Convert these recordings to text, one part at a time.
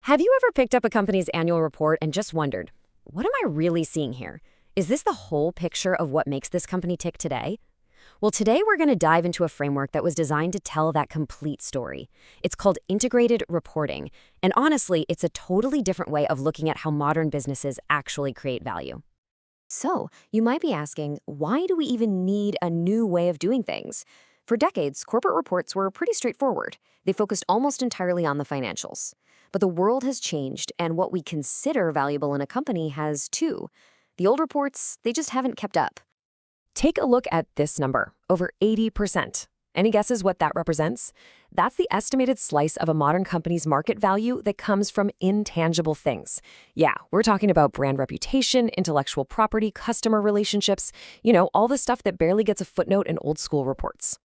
Have you ever picked up a company's annual report and just wondered, what am I really seeing here? Is this the whole picture of what makes this company tick today? Well, today we're going to dive into a framework that was designed to tell that complete story. It's called integrated reporting, and honestly, it's a totally different way of looking at how modern businesses actually create value. So, you might be asking, why do we even need a new way of doing things? For decades, corporate reports were pretty straightforward. They focused almost entirely on the financials. But the world has changed, and what we consider valuable in a company has too. The old reports, they just haven't kept up. Take a look at this number, over 80%. Any guesses what that represents? That's the estimated slice of a modern company's market value that comes from intangible things. Yeah, we're talking about brand reputation, intellectual property, customer relationships, all the stuff that barely gets a footnote in old school reports.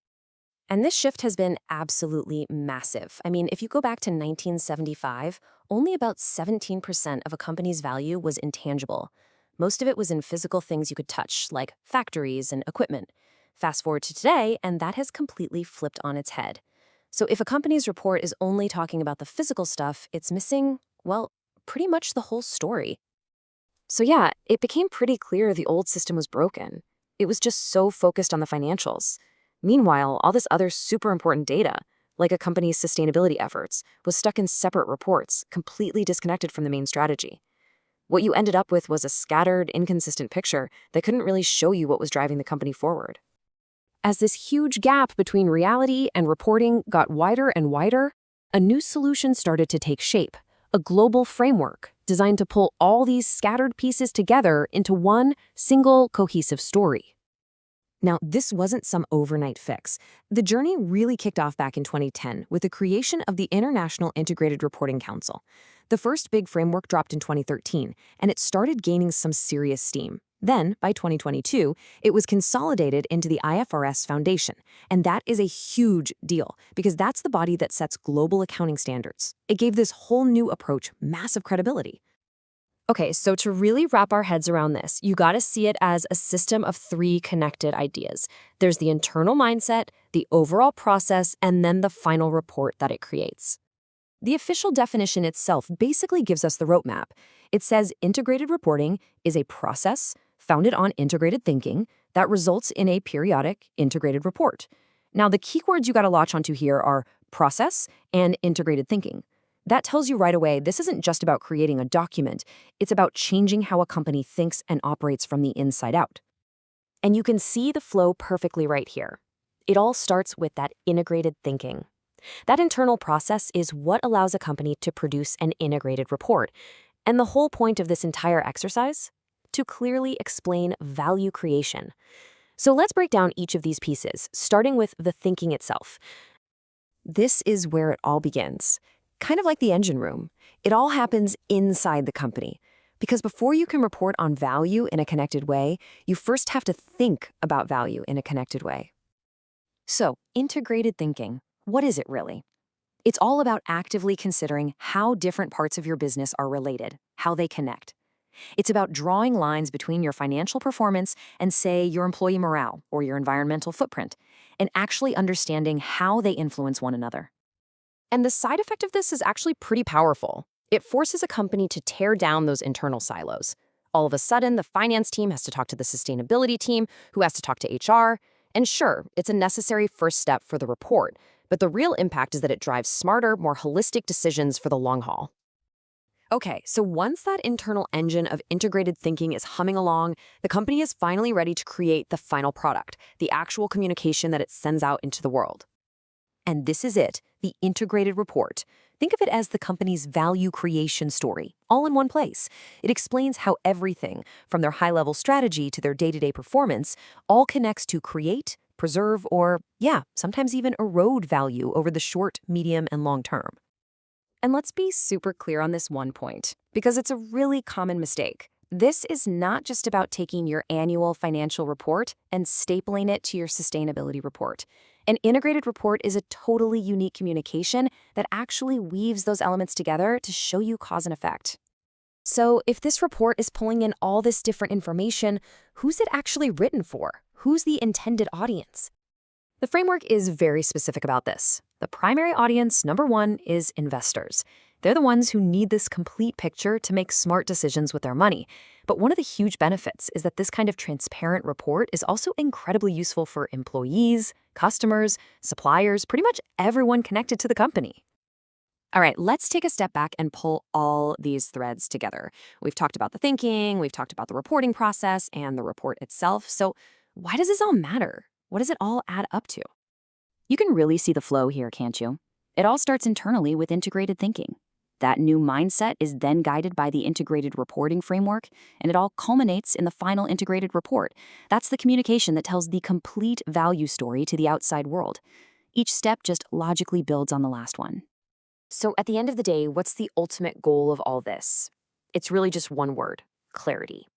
And this shift has been absolutely massive. I mean, if you go back to 1975, only about 17% of a company's value was intangible. Most of it was in physical things you could touch, like factories and equipment. Fast forward to today, and that has completely flipped on its head. So if a company's report is only talking about the physical stuff, it's missing, well, pretty much the whole story. So yeah, it became pretty clear the old system was broken. It was just so focused on the financials. Meanwhile, all this other super important data, like a company's sustainability efforts, was stuck in separate reports, completely disconnected from the main strategy. What you ended up with was a scattered, inconsistent picture that couldn't really show you what was driving the company forward. As this huge gap between reality and reporting got wider and wider, a new solution started to take shape, a global framework designed to pull all these scattered pieces together into one single cohesive story. Now, this wasn't some overnight fix. The journey really kicked off back in 2010 with the creation of the International Integrated Reporting Council. The first big framework dropped in 2013, and it started gaining some serious steam. Then, by 2022, it was consolidated into the IFRS Foundation, and that is a huge deal because that's the body that sets global accounting standards. It gave this whole new approach massive credibility. Okay, so to really wrap our heads around this, you gotta see it as a system of three connected ideas. There's the internal mindset, the overall process, and then the final report that it creates. The official definition itself basically gives us the roadmap. It says integrated reporting is a process founded on integrated thinking that results in a periodic integrated report. Now, the keywords you gotta latch onto here are process and integrated thinking. That tells you right away this isn't just about creating a document, it's about changing how a company thinks and operates from the inside out. And you can see the flow perfectly right here. It all starts with that integrated thinking. That internal process is what allows a company to produce an integrated report. And the whole point of this entire exercise? To clearly explain value creation. So let's break down each of these pieces, starting with the thinking itself. This is where it all begins. Kind of like the engine room. It all happens inside the company. Because before you can report on value in a connected way, you first have to think about value in a connected way. So, integrated thinking, what is it really? It's all about actively considering how different parts of your business are related, how they connect. It's about drawing lines between your financial performance and, say, your employee morale or your environmental footprint, and actually understanding how they influence one another. And the side effect of this is actually pretty powerful. It forces a company to tear down those internal silos. All of a sudden, the finance team has to talk to the sustainability team, who has to talk to HR. And sure, it's a necessary first step for the report, but the real impact is that it drives smarter, more holistic decisions for the long haul. Okay, so once that internal engine of integrated thinking is humming along, the company is finally ready to create the final product, the actual communication that it sends out into the world. And this is it, the integrated report. Think of it as the company's value creation story, all in one place. It explains how everything, from their high-level strategy to their day-to-day performance, all connects to create, preserve, or, sometimes even erode value over the short, medium, and long term. And let's be super clear on this one point, because it's a really common mistake. This is not just about taking your annual financial report and stapling it to your sustainability report. An integrated report is a totally unique communication that actually weaves those elements together to show you cause and effect. So if this report is pulling in all this different information, who's it actually written for? Who's the intended audience? The framework is very specific about this. The primary audience, number one, is investors. They're the ones who need this complete picture to make smart decisions with their money. But one of the huge benefits is that this kind of transparent report is also incredibly useful for employees, customers, suppliers, pretty much everyone connected to the company. All right, let's take a step back and pull all these threads together. We've talked about the thinking, we've talked about the reporting process and the report itself. So, why does this all matter? What does it all add up to? You can really see the flow here, can't you? It all starts internally with integrated thinking. That new mindset is then guided by the integrated reporting framework, and it all culminates in the final integrated report. That's the communication that tells the complete value story to the outside world. Each step just logically builds on the last one. So at the end of the day, what's the ultimate goal of all this? It's really just one word: clarity.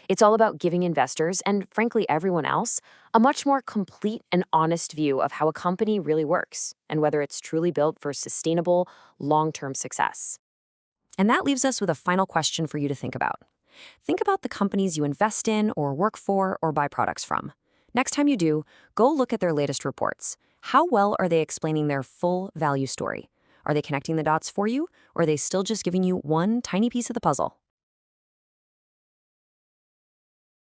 It's all about giving investors, and frankly everyone else, a much more complete and honest view of how a company really works and whether it's truly built for sustainable, long-term success. And that leaves us with a final question for you to think about. Think about the companies you invest in or work for or buy products from. Next time you do, go look at their latest reports. How well are they explaining their full value story? Are they connecting the dots for you, or are they still just giving you one tiny piece of the puzzle?